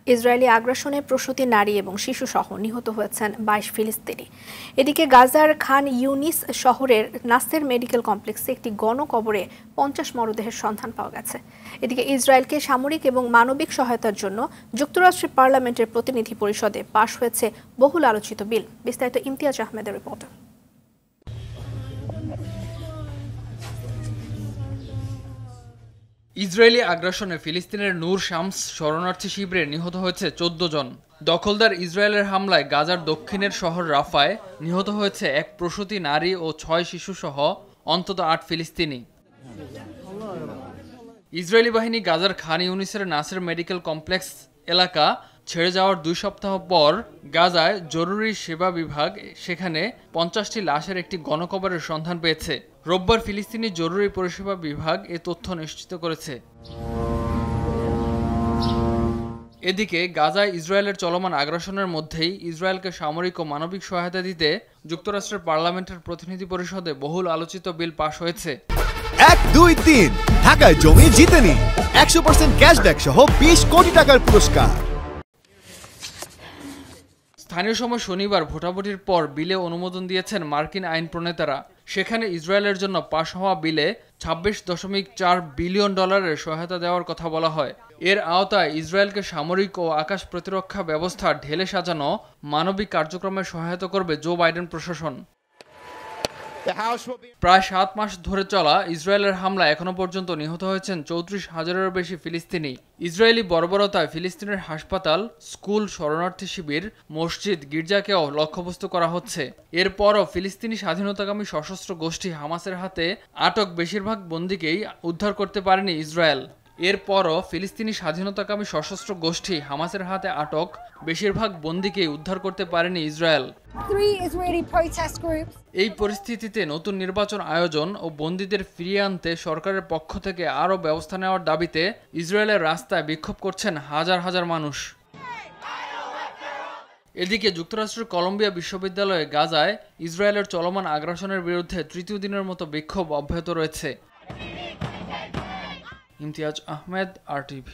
Israeli আগ্রাসনে প্রসূতি নারী এবং শিশুসহ নিহত হয়েছেন ২২ ফিলিস্তিনি। এদিকে গাজার খান ইউনিস শহরের নাসের মেডিকেল কমপ্লেক্সে একটি গণকবরে ৫০ মরদেহের সন্ধান পাওয়া গেছে। এদিকে ইসরায়েলকে সামরিক এবং মানবিক সহায়তার জন্য যুক্তরাষ্ট্রের পার্লামেন্টের প্রতিনিধি পরিষদে পাশ হয়েছে বহুল আলোচিত বিল। বিস্তারিত ইমতিয়াজ আহমেদের রিপোর্ট। ইসরায়েলি আগ্রাসনে ফিলিস্তিনের নূর শামস শরণার্থী শিবিরে নিহত হয়েছে ১৪ জন। দখলদার ইসরায়েলের হামলায় গাজার দক্ষিণের শহর রাফায় নিহত হয়েছে এক প্রসূতি নারী ও ৬ শিশুসহ অন্তত ৮ ফিলিস্তিনি। ইসরায়েলি বাহিনী গাজার খান ইউনিসের নাসের মেডিকেল কমপ্লেক্স এলাকা ছেড়ে যাওয়ার ২ সপ্তাহ পর গাজায় জরুরি সেবা বিভাগ সেখানে ৫০টি লাশের একটি গণকবরের সন্ধান পেয়েছে। রোববার ফিলিস্তিনি জরুরি পরিষেবা বিভাগ এ তথ্য নিশ্চিত করেছে। এদিকে গাজায় ইসরায়েলের চলমান আগ্রাসনের মধ্যেই ইসরায়েলকে সামরিক ও মানবিক সহায়তা দিতে যুক্তরাষ্ট্রের পার্লামেন্টের প্রতিনিধি পরিষদে বহুল আলোচিত বিল পাশ হয়েছে। ১, ২, ৩ ঢাকায় জমি জিতে নিন ১০০% ক্যাশব্যাক সহ ২০ কোটি টাকার পুরস্কার। স্থানীয় সময় শনিবার ভোটাভুটির পর বিলে অনুমোদন দিয়েছেন মার্কিন আইন প্রণেতারা। সেখানে ইসরায়েলের জন্য পাশ হওয়া বিলে $২৬.৪ বিলিয়ন সহায়তা দেওয়ার কথা বলা হয়। এর আওতায় ইসরায়েলকে সামরিক ও আকাশ প্রতিরক্ষা ব্যবস্থা ঢেলে সাজানো মানবিক কার্যক্রমে সহায়তা করবে জো বাইডেন প্রশাসন। প্রায় ৭ মাস ধরে চলা ইসরায়েলের হামলায় এখনো পর্যন্ত নিহত হয়েছেন ৩৪,০০০-এরও বেশি ফিলিস্তিনি। ইসরায়েলি বর্বরতায় ফিলিস্তিনের হাসপাতাল, স্কুল, শরণার্থী শিবির, মসজিদ, গির্জাকেও লক্ষ্যবস্তু করা হচ্ছে। এরপরও ফিলিস্তিনি স্বাধীনতাকামী সশস্ত্র গোষ্ঠী হামাসের হাতে আটক বেশিরভাগ বন্দীকেই উদ্ধার করতে পারেনি ইসরায়েল। এরপরও ফিলিস্তিনি স্বাধীনতাকামী সশস্ত্র গোষ্ঠী হামাসের হাতে আটক বেশিরভাগ বন্দীকেই উদ্ধার করতে পারেনি ইসরায়েল। এই পরিস্থিতিতে নতুন নির্বাচন আয়োজন ও বন্দীদের ফিরিয়ে আনতে সরকারের পক্ষ থেকে আরও ব্যবস্থা নেওয়ার দাবিতে ইসরায়েলের রাস্তায় বিক্ষোভ করছেন হাজার হাজার মানুষ। এদিকে যুক্তরাষ্ট্রের কলম্বিয়া বিশ্ববিদ্যালয়ে গাজায় ইসরায়েলের চলমান আগ্রাসনের বিরুদ্ধে তৃতীয় দিনের মতো বিক্ষোভ অব্যাহত রয়েছে। ইমতিয়াজ আহমেদ, RTV।